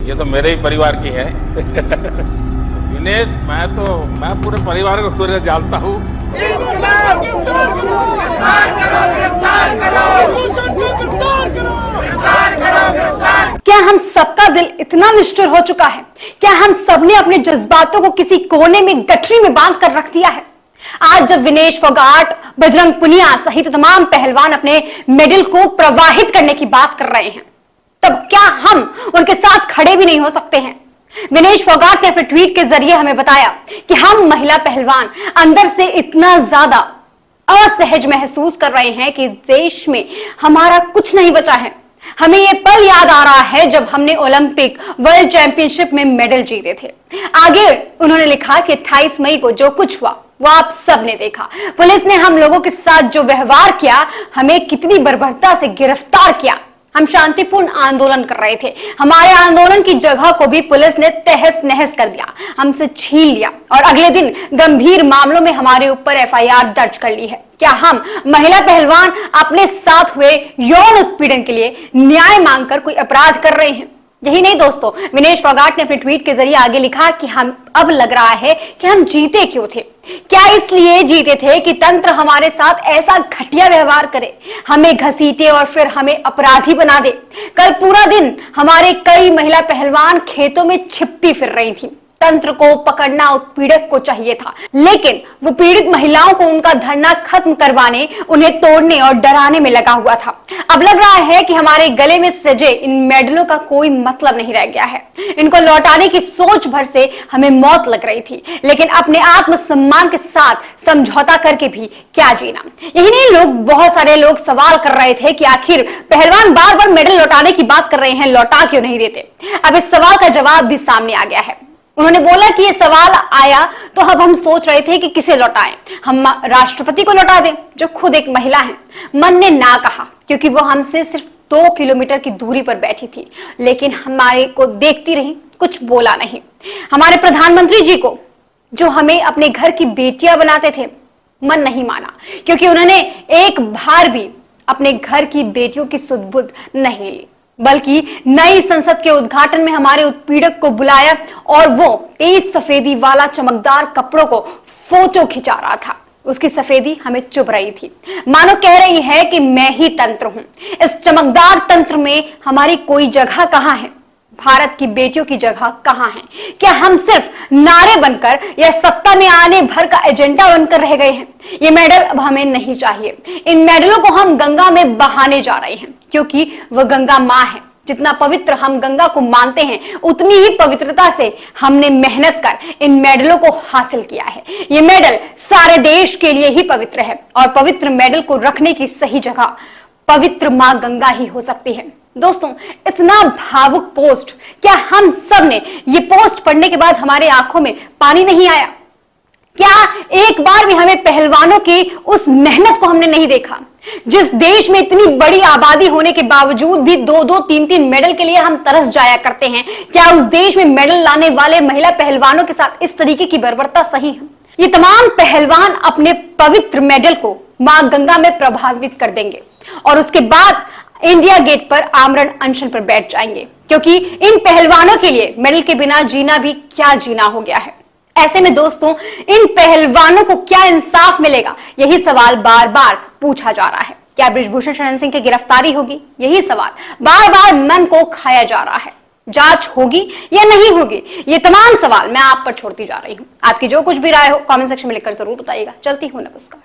ये तो मेरे ही परिवार की है। विनेश, मैं पूरे परिवार को तुझे जानता हूँ। क्या हम सबका दिल इतना निष्ठुर हो चुका है? क्या हम सबने अपने जज्बातों को किसी कोने में गठरी में बांध कर रख दिया है? आज जब विनेश फोगाट, बजरंग पुनिया सहित तमाम पहलवान अपने मेडल को प्रवाहित करने की बात कर रहे हैं, तब क्या हम उनके साथ खड़े भी नहीं हो सकते हैं? विनेश फोगाट ने अपने ट्वीट के जरिए हमें बताया कि हम महिला पहलवान अंदर से इतना ज्यादा असहज महसूस कर रहे हैं कि देश में हमारा कुछ नहीं बचा है। हमें यह पल याद आ रहा है जब हमने ओलंपिक वर्ल्ड चैंपियनशिप में मेडल जीते थे। आगे उन्होंने लिखा कि 28 मई को जो कुछ हुआ वो आप सब ने देखा। पुलिस ने हम लोगों के साथ जो व्यवहार किया, हमें कितनी बर्बरता से गिरफ्तार किया। हम शांतिपूर्ण आंदोलन कर रहे थे, हमारे आंदोलन की जगह को भी पुलिस ने तहस नहस कर दिया, हमसे छीन लिया और अगले दिन गंभीर मामलों में हमारे ऊपर एफआईआर दर्ज कर ली है। क्या हम महिला पहलवान अपने साथ हुए यौन उत्पीड़न के लिए न्याय मांगकर कोई अपराध कर रहे हैं? यही नहीं दोस्तों, विनेश फोगाट ने अपने ट्वीट के जरिए आगे लिखा कि हम अब लग रहा है कि हम जीते क्यों थे। क्या इसलिए जीते थे कि तंत्र हमारे साथ ऐसा घटिया व्यवहार करे, हमें घसीटे और फिर हमें अपराधी बना दे। कल पूरा दिन हमारे कई महिला पहलवान खेतों में छिपती फिर रही थी। तंत्र को पकड़ना उत्पीड़क को चाहिए था, लेकिन वो पीड़ित महिलाओं को उनका धरना खत्म करवाने, उन्हें तोड़ने और डराने में लगा हुआ था। अब लग रहा है कि हमारे गले में सजे इन मेडलों का कोई मतलब नहीं रह गया है। इनको लौटाने की सोच भर से हमें मौत लग रही थी, लेकिन अपने आत्मसम्मान के साथ समझौता करके भी क्या जीना। यही नहीं, बहुत सारे लोग सवाल कर रहे थे कि आखिर पहलवान बार बार मेडल लौटाने की बात कर रहे हैं, लौटा क्यों नहीं देते? अब इस सवाल का जवाब भी सामने आ गया है। उन्होंने बोला कि ये सवाल आया तो अब हम सोच रहे थे कि किसे लौटाएं। हम राष्ट्रपति को लौटा दें, जो खुद एक महिला है। मन ने ना कहा, क्योंकि वो हमसे सिर्फ 2 किलोमीटर की दूरी पर बैठी थी, लेकिन हमारे को देखती रही, कुछ बोला नहीं। हमारे प्रधानमंत्री जी को, जो हमें अपने घर की बेटियां बनाते थे, मन नहीं माना, क्योंकि उन्होंने एक बार भी अपने घर की बेटियों की सुध-बुध नहीं ली, बल्कि नई संसद के उद्घाटन में हमारे उत्पीड़क को बुलाया और वो तेज सफेदी वाला चमकदार कपड़ों को फोटो खिंचा रहा था। उसकी सफेदी हमें चुभ रही थी, मानो कह रही है कि मैं ही तंत्र हूं। इस चमकदार तंत्र में हमारी कोई जगह कहां है? भारत की बेटियों की जगह कहां है? क्या हम सिर्फ नारे बनकर या सत्ता में आने भर का एजेंडा बनकर रह गए हैं? ये मेडल अब हमें नहीं चाहिए। इन मेडलों को हम गंगा में बहाने जा रहे हैं, क्योंकि वह गंगा मां है। जितना पवित्र हम गंगा को मानते हैं, उतनी ही पवित्रता से हमने मेहनत कर इन मेडलों को हासिल किया है। ये मेडल सारे देश के लिए ही पवित्र है और पवित्र मेडल को रखने की सही जगह पवित्र मां गंगा ही हो सकती है। दोस्तों, इतना भावुक पोस्ट, क्या हम सब ने ये पोस्ट पढ़ने के बाद हमारे आंखों में पानी नहीं आया? क्या एक बार भी हमें पहलवानों की उस मेहनत को हमने नहीं देखा? जिस देश में इतनी बड़ी आबादी होने के बावजूद भी 2-2, 3-3 मेडल के लिए हम तरस जाया करते हैं, क्या उस देश में मेडल लाने वाले महिला पहलवानों के साथ इस तरीके की बर्बरता सही है? ये तमाम पहलवान अपने पवित्र मेडल को मां गंगा में प्रभावित कर देंगे और उसके बाद इंडिया गेट पर आमरण अनशन पर बैठ जाएंगे, क्योंकि इन पहलवानों के लिए मेडल के बिना जीना भी क्या जीना हो गया है। ऐसे में दोस्तों, इन पहलवानों को क्या इंसाफ मिलेगा? यही सवाल बार बार पूछा जा रहा है। क्या बृजभूषण शरण सिंह की गिरफ्तारी होगी? यही सवाल बार बार मन को खाया जा रहा है। जांच होगी या नहीं होगी? ये तमाम सवाल मैं आप पर छोड़ती जा रही हूं। आपकी जो कुछ भी राय हो कमेंट सेक्शन में लिखकर जरूर बताइएगा। चलती हूं, नमस्कार।